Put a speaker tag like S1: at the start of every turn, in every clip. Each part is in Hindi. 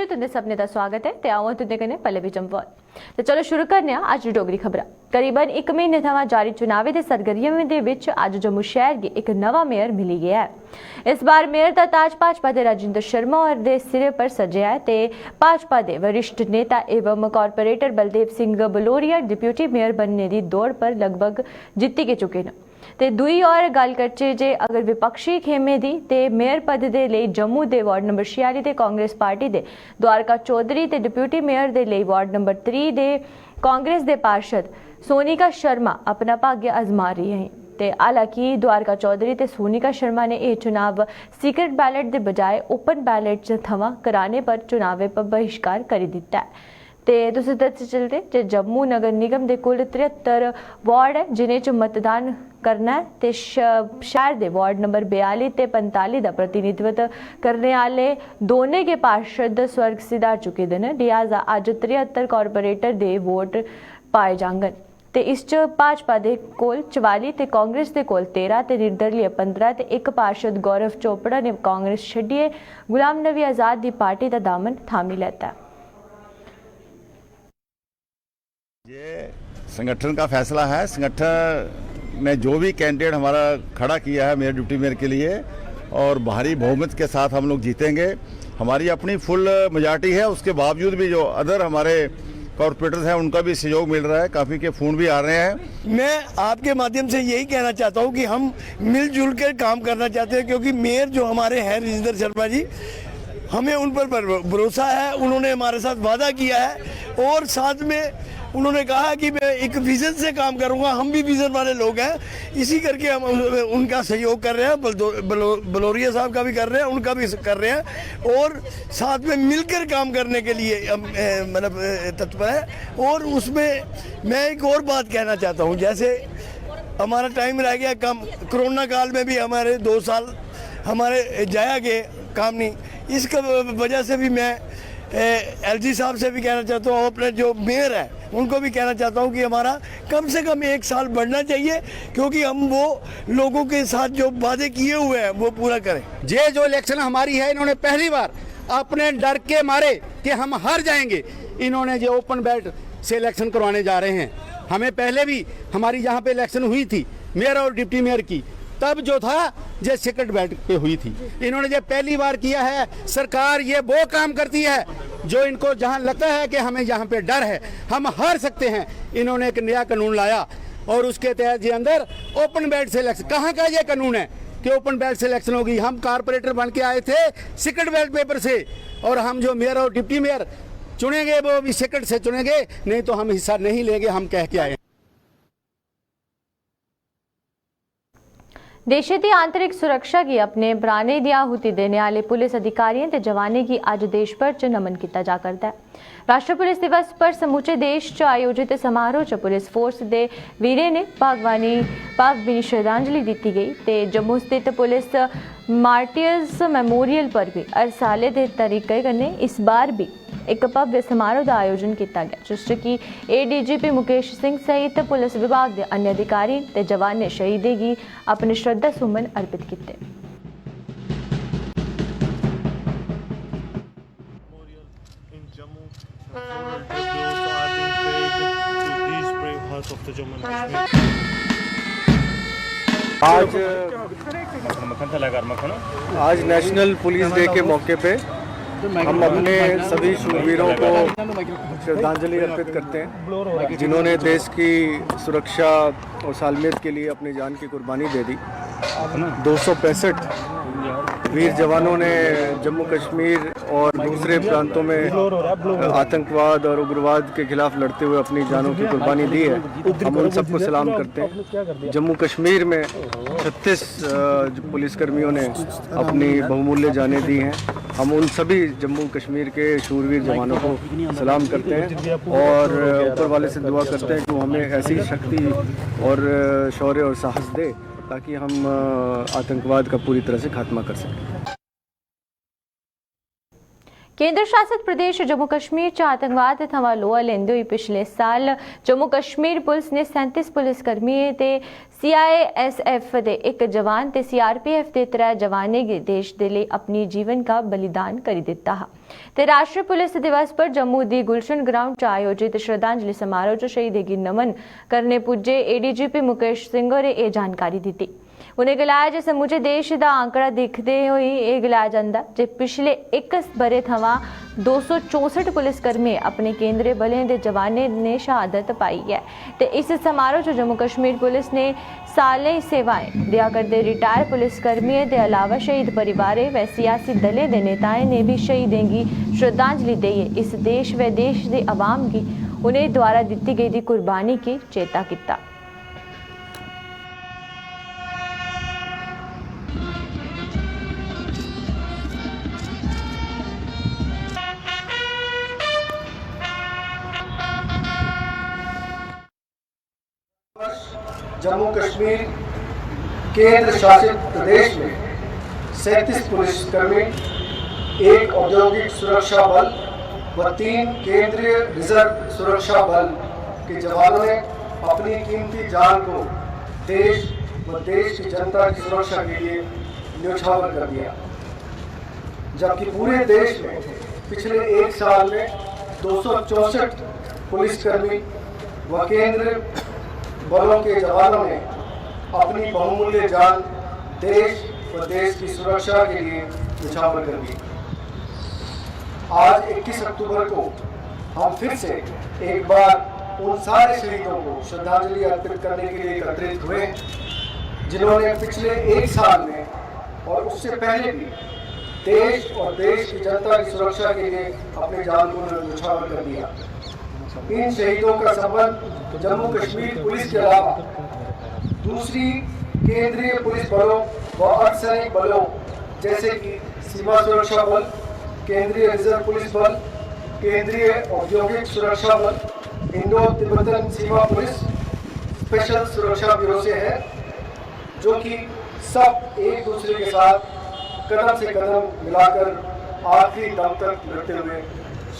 S1: च तुंदे सभनें दा स्वागत है ते आओ तुंदे कन्नै पल्लवी जम्वाल। ते चलो शुरू करने आं अज्ज डोगरी खबरां। करीबन 1 म्हीने थमां जारी चुनावी दे सरगर्मियें दे विच अज्ज जम्मू शहर गी इक नवा मेयर मिली गया है। इस बार मेयर दा ताज भाजपा दे राजिंदर शर्मा होर दे सिरे पर सज्जेआ है ते भाजपा दे वरिष्ठ नेता एवं corporator Baldev Singh Baloria deputy mayor बनने दी दौड़ पर लगभग जित्ती गै चुके न। ते दुई और गल करचे जे अगर विपक्षी खेमे दी ते मेयर पद दे लेई जम्मू दे वार्ड नंबर 46 ते कांग्रेस पार्टी दे द्वारका चौधरी ते डिप्टी मेयर दे लेई वार्ड नंबर 3 दे कांग्रेस दे पार्षद सोनिका शर्मा अपना भाग्य आजमा रही हैं। ते हालांकि द्वारका चौधरी ते सोनिका शर्मा ने यह चुनाव सीक्रेट बैलेट दे बजाय ओपन बैलेट थमां कराने पर चुनाव पर बहिष्कार करी दिता है। ते तुसें दस्सदे चलदे जे जम्मू नगर निगम दे कुल 73 वार्ड है जिन्हें च मतदान करना है ते शहर दे वार्ड नंबर 42 ते 45 का प्रतिनिधित्व करने वाले दोनों के पार्षद स्वर्ग सिधार चुके हैं। लिहाजा अज 73 कारपोरेटर दे वोट पाए जांगन ते इस च भाजपा दे कोल 44 ते कांग्रेस दे कोल 13 ते निर्दलीय 15 ते एक पार्षद गौरव चोपड़ा ने कांग्रेस छड्डिए गुलाम नबी आजाद दी पार्टी का दामन थामी लेता है।
S2: ये संगठन का फैसला है। संगठन ने जो भी कैंडिडेट हमारा खड़ा किया है मेयर डिप्टी मेयर के लिए और भारी बहुमत के साथ हम लोग जीतेंगे। हमारी अपनी फुल मेजॉरिटी है, उसके बावजूद भी जो अदर हमारे कॉर्पोरेटर्स हैं उनका भी सहयोग मिल रहा है, काफ़ी के फ़ोन भी आ रहे हैं।
S3: मैं आपके माध्यम से यही कहना चाहता हूं कि हम मिलजुल कर काम करना चाहते हैं क्योंकि मेयर जो हमारे हैं राजिंदर शर्मा जी, हमें उन पर भरोसा है। उन्होंने हमारे साथ वादा किया है और साथ में उन्होंने कहा कि मैं एक विजन से काम करूंगा। हम भी विजन वाले लोग हैं, इसी करके हम उनका सहयोग कर रहे हैं। बलोरिया साहब का भी कर रहे हैं, उनका भी कर रहे हैं और साथ में मिलकर काम करने के लिए मतलब तत्पर है। और उसमें मैं एक और बात कहना चाहता हूं, जैसे हमारा टाइम रह गया कम, कोरोना काल में भी हमारे 2 साल हमारे जाया गए काम नहीं, इस वजह से भी मैं एलजी साहब से भी कहना चाहता हूँ, अपने जो मेयर है उनको भी कहना चाहता हूँ कि हमारा कम से कम 1 साल बढ़ना चाहिए क्योंकि हम वो लोगों के साथ जो वादे किए हुए हैं वो पूरा करें।
S4: ये जो इलेक्शन हमारी है, इन्होंने पहली बार अपने डर के मारे कि हम हार जाएंगे, इन्होंने जो ओपन बैलेट से इलेक्शन करवाने जा रहे हैं। हमें पहले भी हमारी यहाँ पे इलेक्शन हुई थी मेयर और डिप्टी मेयर की, तब जो था ये सीक्रेट बैलेट पे हुई थी। इन्होंने जो पहली बार किया है, सरकार ये वो काम करती है जो इनको जहां लगता है कि हमें यहाँ पे डर है, हम हार सकते हैं। इन्होंने एक नया कानून लाया और उसके तहत ये अंदर ओपन बैलेट से इलेक्शन, कहाँ का ये कानून है कि ओपन बैलेट से इलेक्शन होगी। हम कारपोरेटर बन के आए थे सीक्रेट बैलेट पेपर से और हम जो मेयर और डिप्टी मेयर चुनेंगे वो भी सीक्रेट से चुनेंगे, नहीं तो हम हिस्सा नहीं लेंगे, हम कह के आए।
S1: देश की आंतरिक सुरक्षा की अपने प्राणे दी आहुति देने वाले पुलिस अधिकारियों ते जवानों की अज देश भर च नमन किया जा करता है। राष्ट्रीय पुलिस दिवस पर समूचे देश च आयोजित समारोह च पुलिस फोर्स दे वीरें ने भावभीनी श्रद्धांजलि दी गई ते जम्मू स्थित पुलिस मार्टियर्स मेमोरियल पर भी हर साले के तरीके कन्नै इस बार भी एक भव्य समारोह का आयोजन किया गया, जिस कि एडीजीपी मुकेश सिंह सहित पुलिस विभाग के अन्य अधिकारी ते जवान ने शहीदें की अपने श्रद्धा सुमन अर्पित किए।
S5: आज नेशनल पुलिस डे के मौके पे हम अपने सभी शूरवीरों को श्रद्धांजलि अर्पित करते हैं जिन्होंने देश की सुरक्षा और सालमियत के लिए अपनी जान की कुर्बानी दे दी। 265 वीर जवानों ने जम्मू कश्मीर और दूसरे प्रांतों में आतंकवाद और उग्रवाद के खिलाफ लड़ते हुए अपनी जानों की कुर्बानी दी है। हम उन सबको सलाम करते हैं। जम्मू कश्मीर में 36 पुलिसकर्मियों ने अपनी बहुमूल्य जानें दी हैं। हम उन सभी जम्मू कश्मीर के शूरवीर जवानों को सलाम करते हैं और ऊपर वाले से दुआ करते हैं कि वो हमें ऐसी शक्ति और शौर्य और साहस दे ताकि हम आतंकवाद का पूरी तरह से खात्मा कर सकें।
S1: केंद्र शासित प्रदेश जम्मू कश्मीर च आतंकवाद थमां लोहा लैंदे होई पिछले साल जम्मू कश्मीर पुलिस ने 37 पुलिस कर्मियों ते CISF दे एक जवान ते CRPF दे 3 जवानें गी देश दे लेई अपनी जीवन का बलिदान करी दित्ता हा। ते राष्ट्रीय पुलिस दिवस पर जम्मू दी गुलशन ग्राउंड च आयोजित श्रद्धांजलि समारोह च शहीदें गी नमन करने पुज्जे ADGP मुकेश सिंह होरें एह जानकारी दित्ती। उन्हें गलाया जे समूचे देश का आंकड़ा दिखते हुए यह गलाया जाता जे पिछले एक बरे थमां 264 पुलिसकर्मी अपने केंद्रीय बलें के जवानों ने शहादत पाई है। ते इस समारोह च जम्मू कश्मीर पुलिस ने सालें सेवाएं दिया करते रिटायर पुलिसकर्मियों के अलावा शहीद परिवारें व सियासी दलें के नेताएं ने भी शहीदें की श्रद्धांजलि देइए इस देश व देश के अवाम की उन्हें द्वारा दी गई कुर्बानी की चेता किया।
S5: जम्मू कश्मीर केंद्र शासित प्रदेश में 37 पुलिसकर्मी, 1 औद्योगिक सुरक्षा बल व 3 केंद्रीय रिजर्व सुरक्षा बल के जवानों ने अपनी कीमती जान को देश व देश की जनता की सुरक्षा के लिए न्यौछावर कर दिया। जबकि पूरे देश में पिछले एक साल में 264 पुलिसकर्मी व केंद्रीय बलों के जवानों ने अपनी बहुमूल्य जान देश व देश की सुरक्षा के लिए न्यौछावर कर दी। आज 21 अक्टूबर को हम फिर से एक बार उन सारे शहीदों को श्रद्धांजलि अर्पित करने के लिए एकत्रित हुए जिन्होंने पिछले एक साल में और उससे पहले भी देश और देश की जनता की सुरक्षा के लिए अपनी जान को न्यौछावर कर दिया। इन शहीदों का संबंध जम्मू कश्मीर पुलिस के अलावा दूसरी केंद्रीय पुलिस बलों व अर्धसैनिक बलों जैसे कि सीमा सुरक्षा बल, केंद्रीय रिजर्व पुलिस बल, केंद्रीय औद्योगिक सुरक्षा बल, इंडो तिब्बतन सीमा पुलिस, स्पेशल सुरक्षा ब्यूरो से है, जो कि सब एक दूसरे के साथ कदम से कदम मिलाकर आखिरी दम तक लड़ते हुए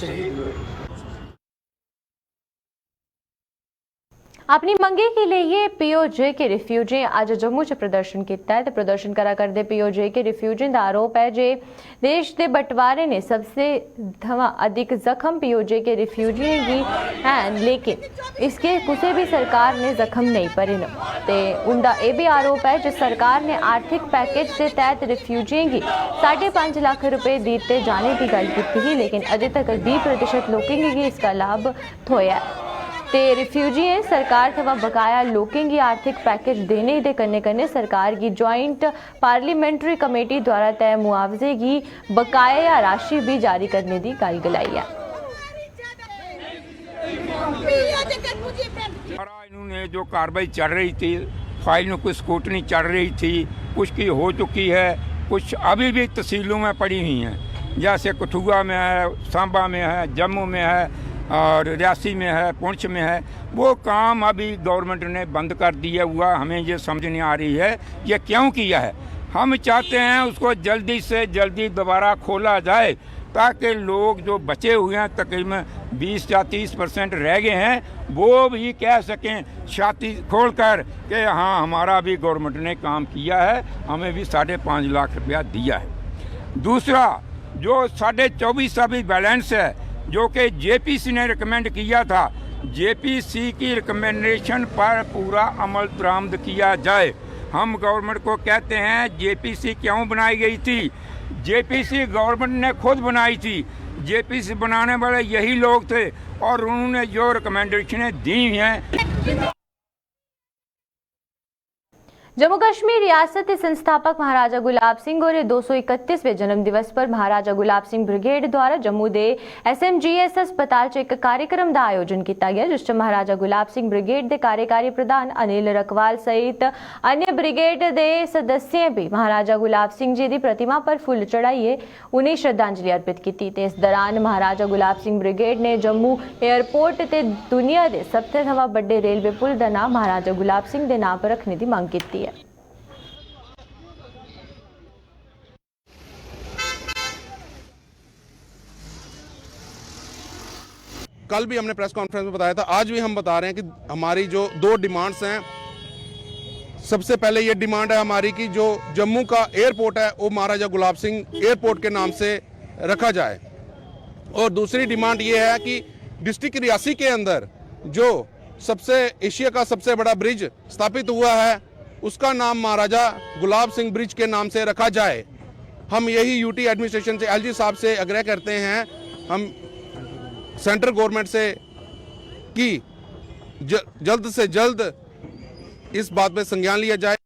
S5: शहीद हुए।
S1: अपनी मंगे के लिए POJ के रिफ्यूजी आज जम्मू च प्रदर्शन किया है। प्रदर्शन करा करते POJ के रिफ्यूजी का आरोप है जे देश के बंटवारे ने सबसे अधिक जख्म POJ के रिफ्यूजियों की हैं, लेकिन इसके कुछ भी सरकार ने जख्म नहीं भरे न। ते उनका यह भी आरोप है जो सरकार ने आर्थिक पैकेज के तहत रिफ्यूजियों की 5.5 लाख रुपए दिए जाने की गल की थी, लेकिन अजे तक 20% लोगों की इसका लाभ थोया है। ते रिफ्यूजिएं सरकार थवा बकाया लोगों की आर्थिक पैकेज देने के कन्ने कन्ने सरकार की ज्वाइंट पार्लियामेंट्री कमेटी द्वारा तय मुआवजे की बकाया राशि भी जारी करने की गल गलाई है।
S6: इन्होंने जो कार्रवाई चल रही थी, फाइल में कुछ स्कूटनी चल रही थी, कुछ की हो चुकी है, कुछ अभी भी तहसीलों में पड़ी हुई हैं, जैसे कठुआ में है, सांबा में है, जम्मू में है और रियासी में है, पुंछ में है। वो काम अभी गवर्नमेंट ने बंद कर दिया हुआ। हमें ये समझ नहीं आ रही है ये क्यों किया है। हम चाहते हैं उसको जल्दी से जल्दी दोबारा खोला जाए ताकि लोग जो बचे हुए हैं तकरीबन 20 या 30% रह गए हैं, वो भी कह सकें छाती खोल कर कि हाँ हमारा भी गवर्नमेंट ने काम किया है, हमें भी 5.5 लाख रुपया दिया है। दूसरा जो 24.5% बैलेंस है जो कि JPC ने रिकमेंड किया था, JPC की रिकमेंडेशन पर पूरा अमल दरामद किया जाए। हम गवर्नमेंट को कहते हैं JPC क्यों बनाई गई थी। JPC गवर्नमेंट ने खुद बनाई थी। JPC बनाने वाले यही लोग थे और उन्होंने जो रिकमेंडेशनें दी हैं।
S1: जम्मू कश्मीर रियासत के संस्थापक महाराजा गुलाब सिंह और 231वें जन्म दिवस पर महाराजा गुलाब सिंह ब्रिगेड द्वारा जम्मू के SMGS अस्पताल च एक कार्यक्रम का आयोजन किया गया, जिस महाराजा गुलाब सिंह ब्रिगेड के कार्यकारी प्रधान अनिल रकवाल सहित अन्य ब्रिगेड के सदस्य भी महाराजा गुलाब सिंह जी की प्रतिमा पर फुल चढ़ाइए उन्हें श्रद्धांजलि अर्पित की। इस दौरान महाराजा गुलाब सिंह ब्रिगेड ने जम्मू एयरपोर्ट से दुनिया के सबसे बड़े रेलवे पुल का नाम महाराजा गुलाब सिंह के नाम पर रखने की मांग की है।
S7: कल भी हमने प्रेस कॉन्फ्रेंस में बताया था, आज भी हम बता रहे हैं कि हमारी जो 2 डिमांड्स हैं, सबसे पहले ये डिमांड है हमारी कि जो जम्मू का एयरपोर्ट है वो महाराजा गुलाब सिंह एयरपोर्ट के नाम से रखा जाए, और दूसरी डिमांड ये है कि डिस्ट्रिक्ट रियासी के अंदर जो एशिया का सबसे बड़ा ब्रिज स्थापित हुआ है उसका नाम महाराजा गुलाब सिंह ब्रिज के नाम से रखा जाए। हम यही यूटी एडमिनिस्ट्रेशन से, एलजी साहब से आग्रह करते हैं, हम सेंट्रल गवर्नमेंट से कि जल्द से जल्द इस बात पे संज्ञान लिया जाए।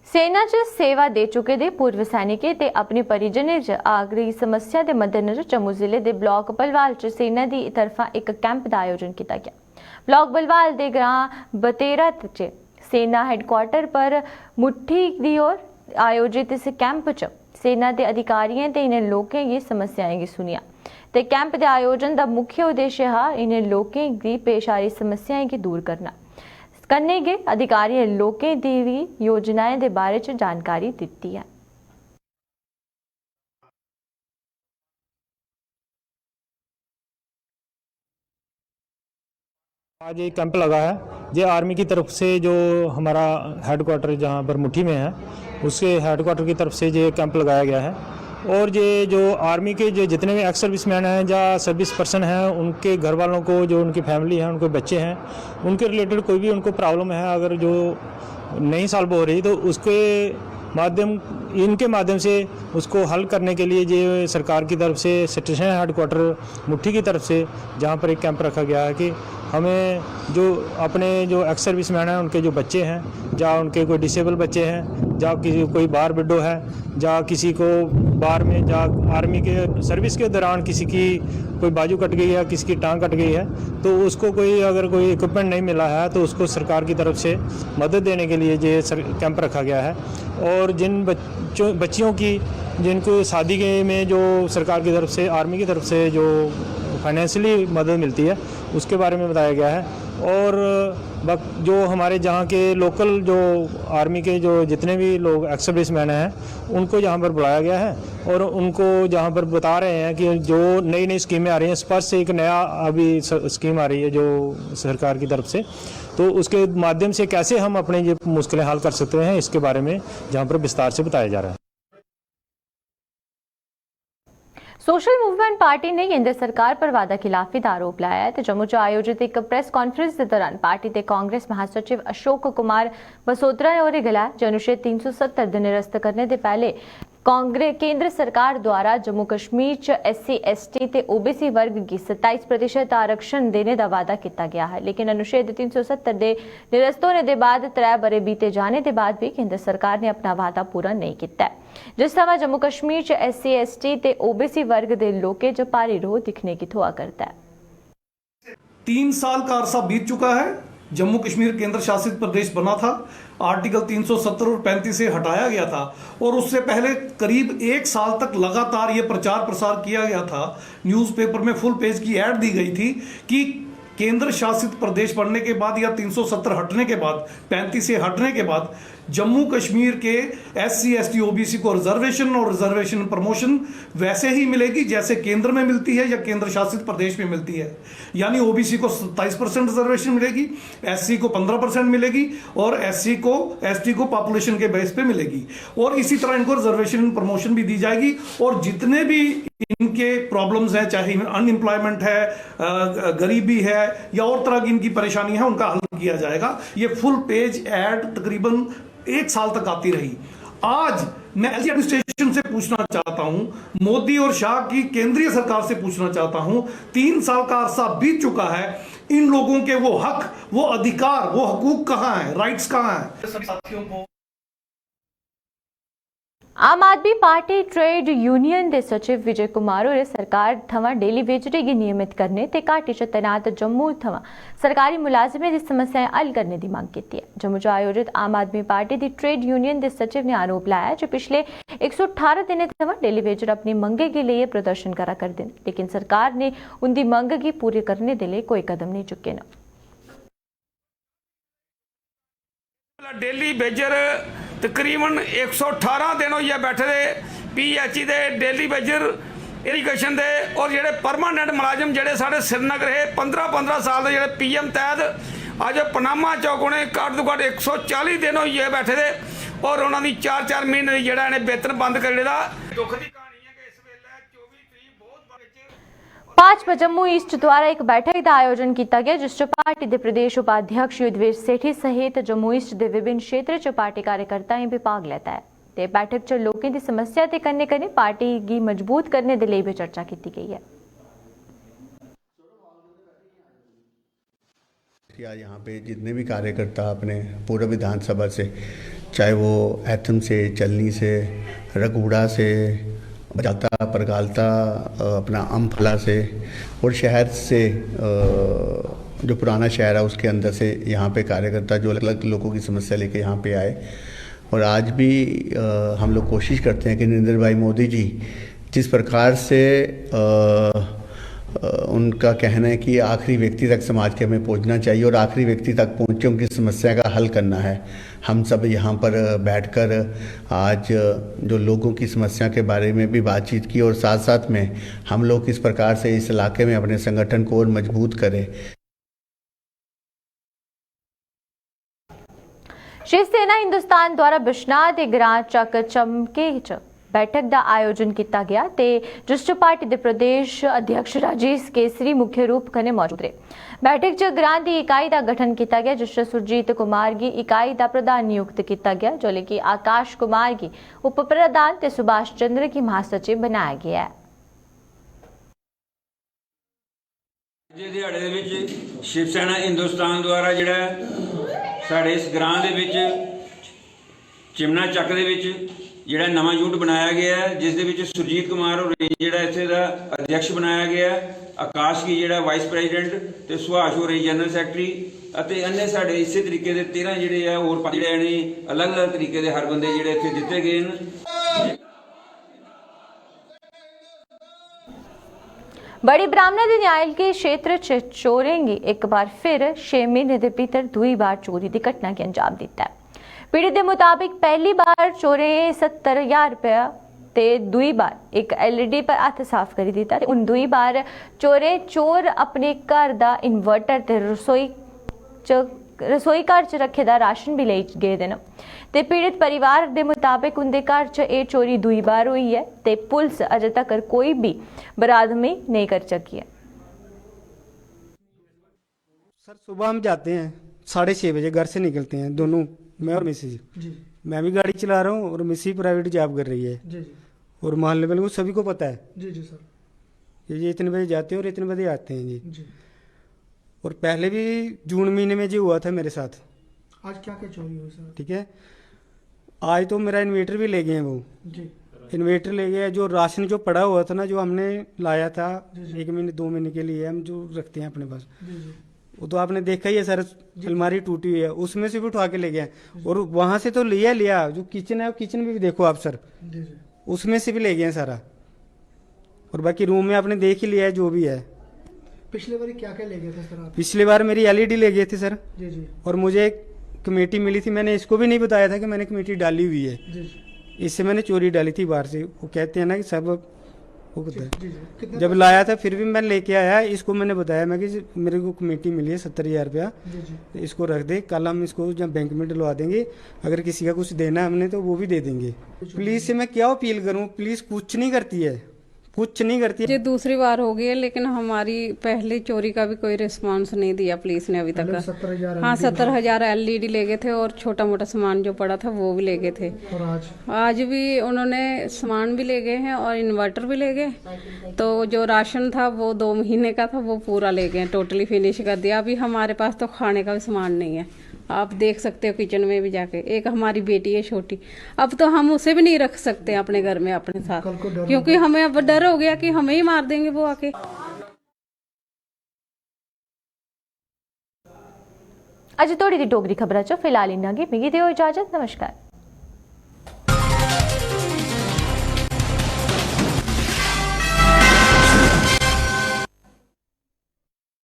S1: सेना 'ਚ ਸੇਵਾ ਦੇ ਚੁੱਕੇ ਦੇ ਪੂਰਵ ਸੈਨਿਕੇ ਤੇ ਆਪਣੇ ਪਰਿਜਨੇ 'ਚ ਆ ਰਹੀ ਸਮੱਸਿਆ ਦੇ ਮੱਦੇਨਜ਼ਰ ਜੰਮੂ ਜ਼ਿਲ੍ਹੇ ਦੇ ਬਲਾਕ ਬਲਵਾਲ 'ਚ ਸੇਨਾ ਦੀ ਤਰਫਾਂ ਇੱਕ ਕੈਂਪ ਦਾ ਆਯੋਜਨ ਕੀਤਾ ਗਿਆ। ਬਲਾਕ ਬਲਵਾਲ ਦੇ ਗ੍ਰਾਮ ਬਤੇਰਾ 'ਚ सेना हेडक्वार्टर पर मुट्ठी दी ओर आयोजित इस कैंप च सेना के अधिकारियों ते इन्हें लोगों की समस्याएं की सुनिया। ते कैंप के आयोजन का मुख्य उद्देश्य है इन्हें लोगों की पेश आ रही समस्याएं की दूर करने के अधिकारी लोगों की भी योजनाएं के बारे च जानकारी दी है।
S8: आज एक कैंप लगा है, ये आर्मी की तरफ से जो हमारा हेडक्वार्टर जहाँ पर मुट्ठी में है उसके हेडक्वार्टर की तरफ से ये कैंप लगाया गया है। और ये जो आर्मी के जो जितने भी एक्स सर्विसमैन हैं या सर्विस पर्सन हैं उनके घर वालों को, जो उनकी फैमिली है, उनके बच्चे हैं, उनके रिलेटेड कोई भी उनको प्रॉब्लम है अगर जो नहीं सॉल्व हो रही तो उसके इनके माध्यम से उसको हल करने के लिए ये सरकार की तरफ से स्टेशन हेडक्वार्टर मुट्ठी की तरफ से जहाँ पर एक कैंप रखा गया है कि हमें जो अपने जो एक्स सर्विसमैन हैं उनके जो बच्चे हैं या उनके कोई डिसेबल बच्चे हैं या किसी कोई बार विडो है या किसी को बार में या आर्मी के सर्विस के दौरान किसी की कोई बाजू कट गई है, किसी की टांग कट गई है तो उसको अगर कोई इक्विपमेंट नहीं मिला है तो उसको सरकार की तरफ से मदद देने के लिए ये कैंप रखा गया है। और जिन बच्चियों की जिनको शादी के में जो सरकार की तरफ से, आर्मी की तरफ से जो फाइनेंशियली मदद मिलती है उसके बारे में बताया गया है। और जो हमारे जहाँ के लोकल जो आर्मी के जो जितने भी लोग एक्स सर्विसमैन हैं उनको यहाँ पर बुलाया गया है और उनको जहाँ पर बता रहे हैं कि जो नई नई स्कीमें आ रही हैं, स्पर्श से एक नया अभी स्कीम आ रही है जो सरकार की तरफ से, तो उसके माध्यम से कैसे हम अपने ये मुश्किलें हल कर सकते हैं इसके बारे में जहाँ पर विस्तार से बताया जा रहा है।
S1: सोशल मूवमेंट पार्टी ने केंद्र सरकार पर वादा खिलाफी का आरोप लगाया है। तो जम्मू च आयोजित एक प्रेस कॉन्फ्रेंस के दौरान पार्टी के कांग्रेस महासचिव अशोक कुमार बसोत्रा ने और गलाया जो अनुच्छेद 370 दे निरस्त करने से पहले केंद्र सरकार द्वारा जम्मू कश्मीर च SC/ST ते OBC वर्ग की 27% आरक्षण देने का वादा किया गया है, लेकिन अनुच्छेद 370 दे निरस्त होने के बाद 3 बरे बीते जाने के बाद भी केंद्र सरकार ने अपना वादा पूरा नहीं किया, जिस समय जम्मू कश्मीर च SC/ST ते OBC वर्ग के लोगों च भारी रोह दिखने की थोड़ा करता है।
S9: 3 साल का अरसा बीत चुका है, जम्मू कश्मीर केंद्र शासित प्रदेश बना था, आर्टिकल 370 और 35 से हटाया गया था और उससे पहले करीब 1 साल तक लगातार ये प्रचार प्रसार किया गया था, न्यूज़पेपर में फुल पेज की ऐड दी गई थी कि केंद्र शासित प्रदेश बनने के बाद या 370 हटने के बाद, 35 से हटने के बाद जम्मू कश्मीर के SC/ST OBC को रिजर्वेशन और रिजर्वेशन प्रमोशन वैसे ही मिलेगी जैसे केंद्र में मिलती है या केंद्र शासित प्रदेश में मिलती है। यानी OBC को 27% रिजर्वेशन मिलेगी, SC को 15% मिलेगी और ST को पॉपुलेशन के बेस पे मिलेगी और इसी तरह इनको रिजर्वेशन प्रमोशन भी दी जाएगी। और जितने भी इनके प्रॉब्लम्स हैं, चाहे अनएम्प्लॉयमेंट है, गरीबी है या और तरह की इनकी परेशानी है, उनका हल किया जाएगा। ये फुल पेज ऐड तकरीबन 1 साल तक आती रही। आज मैं एलजी एडमिनिस्ट्रेशन से पूछना चाहता हूं, मोदी और शाह की केंद्रीय सरकार से पूछना चाहता हूं, 3 साल का अरसा बीत चुका है, इन लोगों के वो हक, वो अधिकार, वो हकूक कहां है, राइट्स कहां है? सभी साथियों को
S1: आम आदमी पार्टी ट्रेड यूनियन के सचिव विजय कुमार होरें सरकार थमां डेली वेजरी गी नियमित करने ते घाटी च तैनात जम्मू थमां सरकारी मुलाजमें दी समस्याएं हल करने की मांग की है। जम्मू च आयोजित आम आदमी पार्टी की ट्रेड यूनियन के सचिव ने आरोप लाया जो पिछले 118 दिनों थमां डेली वेजर अपनी मंगे के लिए प्रदर्शन करा करते हैं, लेकिन सरकार ने उनकी मंग की पूरी करने के लिए कोई कदम नहीं चुके न।
S6: डेली वेजर तकरीबन 118 दिन हो बैठे दे, PHE ਦੇ ਡੇਲੀ ਵੇਜਰ ਇਰੀਗੇਸ਼ਨ ਦੇ ਔਰ ਜਿਹੜੇ ਪਰਮਾਨੈਂਟ ਮੁਲਾਜ਼ਮ ਜਿਹੜੇ ਸਾਡੇ श्रीनगर है 15-15 साल ਦੇ ਜਿਹੜੇ PM ਤਹਿਤ ਅੱਜ ਪਨਾਮਾ ਚੌਕ ਉਹਨੇ ਘੱਟ ਤੋਂ ਘੱਟ 140 ਦਿਨ ਹੋਈ ਹੈ ਬੈਠੇ ਦੇ ਔਰ ਉਹਨਾਂ ਦੀ 4-4 ਮਹੀਨੇ ਜਿਹੜਾ ਇਹਨੇ वेतन ਬੰਦ ਕਰ ਲਿਆ। ਦੁੱਖ ਦੀ ਕਹਾਣੀ ਹੈ ਕਿ ਇਸ ਵੇਲੇ 24 ਤਰੀਕ ਬਹੁਤ ਵਿੱਚ
S1: भाजपा जम्मू ईस्ट द्वारा एक बैठक का आयोजन किया गया जिस पार्टी के प्रदेश उपाध्यक्ष युद्धवीर सेठी सहित जम्मू ईस्ट के विभिन्न क्षेत्र च पार्टी कार्यकर्ता भी भाग लेता है। ते बैठक च लोगों की समस्या के कन्ने पार्टी की मजबूत करने के लिए भी चर्चा की गई है।
S4: आज यहाँ पे जितने भी कार्यकर्ता अपने पूर्व विधानसभा से, चाहे वो ऐथम से, चलनी से, रघुड़ा से, बजाता, परगालता, अपना अम्फला से और शहर से, जो पुराना शहर है उसके अंदर से यहाँ पे कार्यकर्ता जो अलग अलग लोगों की समस्या लेके यहाँ पे आए। और आज भी हम लोग कोशिश करते हैं कि नरेंद्र भाई मोदी जी जिस प्रकार से उनका कहना है कि आखिरी व्यक्ति तक समाज के हमें पहुंचना चाहिए और आखिरी व्यक्ति तक पहुंचे उनकी समस्या का हल करना है। हम सब यहाँ पर बैठकर आज जो लोगों की समस्या के बारे में भी बातचीत की और साथ साथ में हम लोग किस प्रकार से इस इलाके में अपने संगठन को और मजबूत करें।
S1: शिवसेना हिंदुस्तान द्वारा बिश्नाह के ग्रां चक चमके च बैठक का आयोजन किया गया ते जिस पार्टी के प्रदेश अध्यक्ष राजेश केसरी मुख्य रूप कने मौजूद रहे। बैठक च ग्रां की इकाई का गठन किया गया जिस सुरजीत कुमार की इकाई का प्रधान नियुक्त किया गया जो कि आकाश कुमार की उप प्रधान ते सुभाष चंद्र की महासचिव बनाया गया है।
S10: दिहाड़े दे विच शिवसेना हिंदुस्तान द्वारा जिहड़ा साढ़े इस ग्रां दे विच चिमना चक दे विच जिहड़ा नवा यूनिट बनाया गया है जिस दे विच सुरजीत कुमार और जिहड़ा इत्थे दा अध्यक्ष बनाया गया, आकाश की जिहड़ा वाइस प्रेजिडेंट ते सुभाष और जनरल सैकटरी अते अन्य साढ़े इसे तरीके दे 13 जिहड़े आ और जिहड़े ने अलग अलग तरीके दे हर बंदे जिहड़े इत्थे दित्ते गए न।
S1: बड़ी ब्राह्मणा के न्यायल के क्षेत्र च चोरें गी एक बार फिर 6 महीने के भीतर दुई बार चोरी की घटना के अंजाम दिता है। पीड़ित के मुताबिक पहली बार चोरें 70,000 रुपया ते दुई बार एक LED पर हथ साफ कर दिता। उन दुई बार चोर अपने घर का इन्वर्टर ते रसोई घर च रखे दा राशन भी ले गए दिन ते पीड़ित परिवार के मुताबिक उनके घर च ये चोरी दुई बार हुई है ते पुलिस अजे तक कोई भी बरामदगी नहीं कर सकी है।
S11: सर सुबह हम जाते हैं 6:30 बजे घर से निकलते हैं दोनों, मैं और मिसेज। मैं भी गाड़ी चला रहा हूँ और मिसेज प्राइवेट जॉब कर रही है और मोहल्ले में सभी को पता है जी सर ये इतने बजे जाते हैं और इतने बजे आते हैं जी। और पहले भी जून महीने में जो हुआ था मेरे साथ।
S9: आज क्या क्या चोरी हुई सर?
S11: ठीक है, आज तो मेरा इन्वेटर भी ले गए हैं वो जी। इन्वेटर ले गया, जो राशन जो पड़ा हुआ था ना जो हमने लाया था 1 महीने 2 महीने के लिए हम जो रखते हैं अपने पास वो तो आपने देखा ही है सर, अलमारी टूटी हुई है उसमें से भी उठा के ले गए और वहां से तो लिया जो किचन है किचन में भी देखो आप सर उसमें से भी ले गए सारा और बाकी रूम में आपने देख ही लिया है जो भी है।
S9: पिछले बार क्या क्या ले गए थे सर आप?
S11: पिछले बार मेरी LED ले गए थे सर
S9: जी।
S11: और मुझे एक कमेटी मिली थी, मैंने इसको भी नहीं बताया था कि मैंने कमेटी डाली हुई है जी। इससे मैंने चोरी डाली थी बाहर से। वो कहते हैं ना कि सब वो बताया जब लाया था फिर भी मैं लेके आया, इसको मैंने बताया मैं कि मेरे को कमेटी मिली है 70,000 रुपया, इसको रख दे, कल हम इसको जब बैंक में डलवा देंगे, अगर किसी का कुछ देना है हमने तो वो भी दे देंगे। पुलिस से मैं क्या अपील करूं, पुलिस कुछ नहीं करती है, कुछ नहीं करती है।
S12: ये दूसरी बार हो गई है लेकिन हमारी पहली चोरी का भी कोई रिस्पांस नहीं दिया पुलिस ने अभी तक।
S9: 70,000
S12: हाँ 70,000 LED ले गए थे और छोटा मोटा सामान जो पड़ा था वो भी ले गए थे।
S9: और
S12: आज भी उन्होंने सामान भी ले गए हैं और इन्वर्टर भी ले गए। तो जो राशन था वो 2 महीने का था वो पूरा ले गए, टोटली फिनिश कर दिया। अभी हमारे पास तो खाने का भी सामान नहीं है, आप देख सकते हो किचन में भी जाके। एक हमारी बेटी है छोटी, अब तो हम उसे भी नहीं रख सकते अपने घर में अपने साथ क्योंकि हमें अब डर हो गया कि हमें ही मार देंगे वो आके।
S1: अज तोड़ी दी डोगरी खबरां च फिलहाल इन्ना गै, मिगी दिओ इजाजत, नमस्कार।